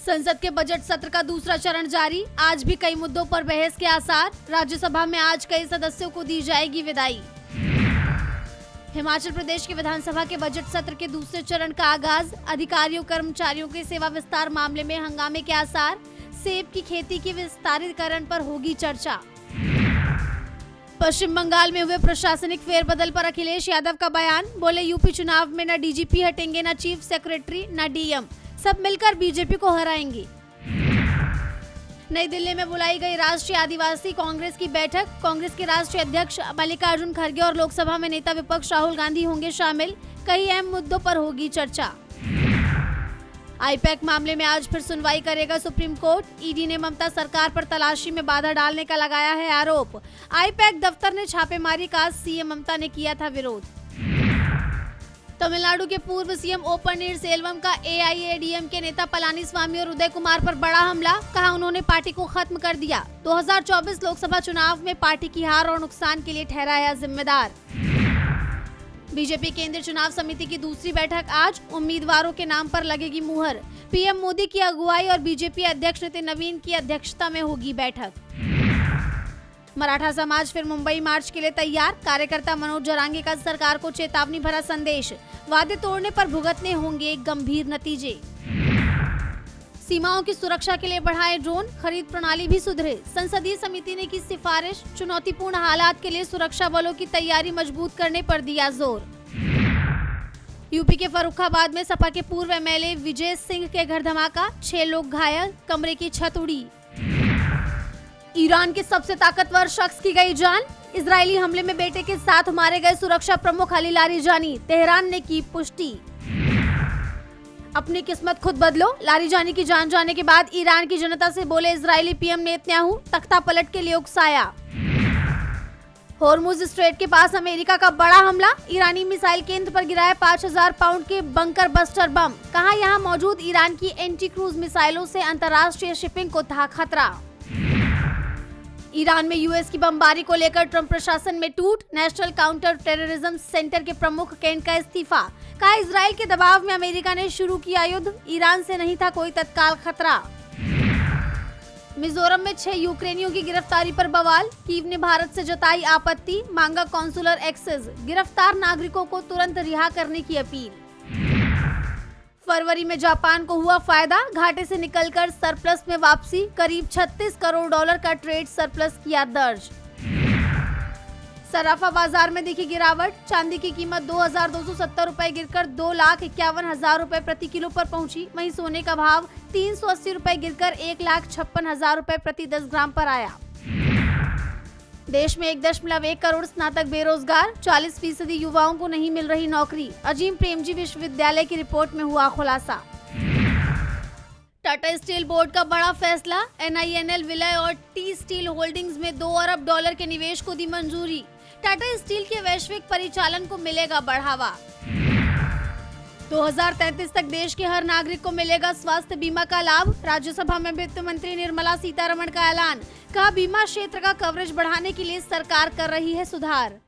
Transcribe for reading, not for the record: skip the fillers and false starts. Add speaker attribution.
Speaker 1: संसद के बजट सत्र का दूसरा चरण जारी। आज भी कई मुद्दों पर बहस के आसार। राज्यसभा में आज कई सदस्यों को दी जाएगी विदाई। हिमाचल प्रदेश की विधानसभा के बजट सत्र के दूसरे चरण का आगाज। अधिकारियों कर्मचारियों के सेवा विस्तार मामले में हंगामे के आसार। सेब की खेती के विस्तारीकरण पर होगी चर्चा। पश्चिम बंगाल में हुए प्रशासनिक फेरबदल पर अखिलेश यादव का बयान। बोले, यूपी चुनाव में न डीजीपी हटेंगे, न चीफ सेक्रेटरी, न डीएम, सब मिलकर बीजेपी को हराएंगे। नई दिल्ली में बुलाई गई राष्ट्रीय आदिवासी कांग्रेस की बैठक। कांग्रेस के राष्ट्रीय अध्यक्ष मल्लिकार्जुन खड़गे और लोकसभा में नेता विपक्ष राहुल गांधी होंगे शामिल। कई अहम मुद्दों पर होगी चर्चा। आईपैक मामले में आज फिर सुनवाई करेगा सुप्रीम कोर्ट। ईडी ने ममता सरकार पर तलाशी में बाधा डालने का लगाया है आरोप। आईपैक दफ्तर ने छापेमारी का सीएम ममता ने किया था विरोध। तमिलनाडु के पूर्व सीएम ओ पन्नीरसेल्वम का एआईएडीएमके नेता पलानीस्वामी और उदय कुमार पर बड़ा हमला। कहा, उन्होंने पार्टी को खत्म कर दिया। 2024 लोकसभा चुनाव में पार्टी की हार और नुकसान के लिए ठहराया जिम्मेदार। बीजेपी केंद्रीय चुनाव समिति की दूसरी बैठक आज। उम्मीदवारों के नाम पर लगेगी मुहर। पीएम मोदी की अगुवाई और बीजेपी अध्यक्ष नितिन नवीन की अध्यक्षता में होगी बैठक। मराठा समाज फिर मुंबई मार्च के लिए तैयार। कार्यकर्ता मनोज जरांगे का सरकार को चेतावनी भरा संदेश। वादे तोड़ने पर भुगतने होंगे गंभीर नतीजे। सीमाओं की सुरक्षा के लिए बढ़ाए ड्रोन। खरीद प्रणाली भी सुधरे। संसदीय समिति ने की सिफारिश। चुनौतीपूर्ण हालात के लिए सुरक्षा बलों की तैयारी मजबूत करने पर दिया जोर। यूपी के फर्रुखाबाद में सपा के पूर्व एमएलए विजय सिंह के घर धमाका। 6 लोग घायल, कमरे की छत उड़ी। ईरान के सबसे ताकतवर शख्स की गई जान। इजरायली हमले में बेटे के साथ मारे गए सुरक्षा प्रमुख अली लारीजानी। तेहरान ने की पुष्टि। अपनी किस्मत खुद बदलो। लारीजानी की जान जाने के बाद ईरान की जनता से बोले इजरायली पीएम नेतन्याहू। तख्ता पलट के लिए उकसाया। होर्मुज स्ट्रेट के पास अमेरिका का बड़ा हमला। ईरानी मिसाइल केंद्र पर गिराया 5000 पाउंड के बंकर बस्टर बम। कहा, यहां मौजूद ईरान की एंटी क्रूज मिसाइलों से अंतर्राष्ट्रीय शिपिंग को था खतरा। ईरान में यूएस की बमबारी को लेकर ट्रंप प्रशासन में टूट। नेशनल काउंटर टेररिज्म सेंटर के प्रमुख केंट का इस्तीफा। कहा, इजराइल के दबाव में अमेरिका ने शुरू किया युद्ध। ईरान से नहीं था कोई तत्काल खतरा। मिजोरम में 6 यूक्रेनियों की गिरफ्तारी पर बवाल। कीव ने भारत से जताई आपत्ति। मांगा कॉन्सुलर एक्सेस। गिरफ्तार नागरिकों को तुरंत रिहा करने की अपील। फरवरी में जापान को हुआ फायदा। घाटे से निकलकर सरप्लस में वापसी। करीब $36 करोड़ का ट्रेड सरप्लस किया दर्ज। सराफा बाजार में दिखी गिरावट। चांदी की कीमत 2270 रुपए गिरकर 2,51,000 रुपए प्रति किलो पर पहुंची। वहीं सोने का भाव 380 रुपए गिरकर 1,56,000 रुपए प्रति 10 ग्राम पर आया। देश में 1.1 करोड़ स्नातक बेरोजगार। 40% युवाओं को नहीं मिल रही नौकरी। अजीम प्रेमजी विश्वविद्यालय की रिपोर्ट में हुआ खुलासा। टाटा स्टील बोर्ड का बड़ा फैसला। NINL विलय और टी स्टील होल्डिंग्स में $2 अरब के निवेश को दी मंजूरी। टाटा स्टील के वैश्विक परिचालन को मिलेगा बढ़ावा। 2033 तक देश के हर नागरिक को मिलेगा स्वास्थ्य बीमा का लाभ। राज्यसभा में वित्त मंत्री निर्मला सीतारमण का ऐलान। कहा, बीमा क्षेत्र का कवरेज बढ़ाने के लिए सरकार कर रही है सुधार।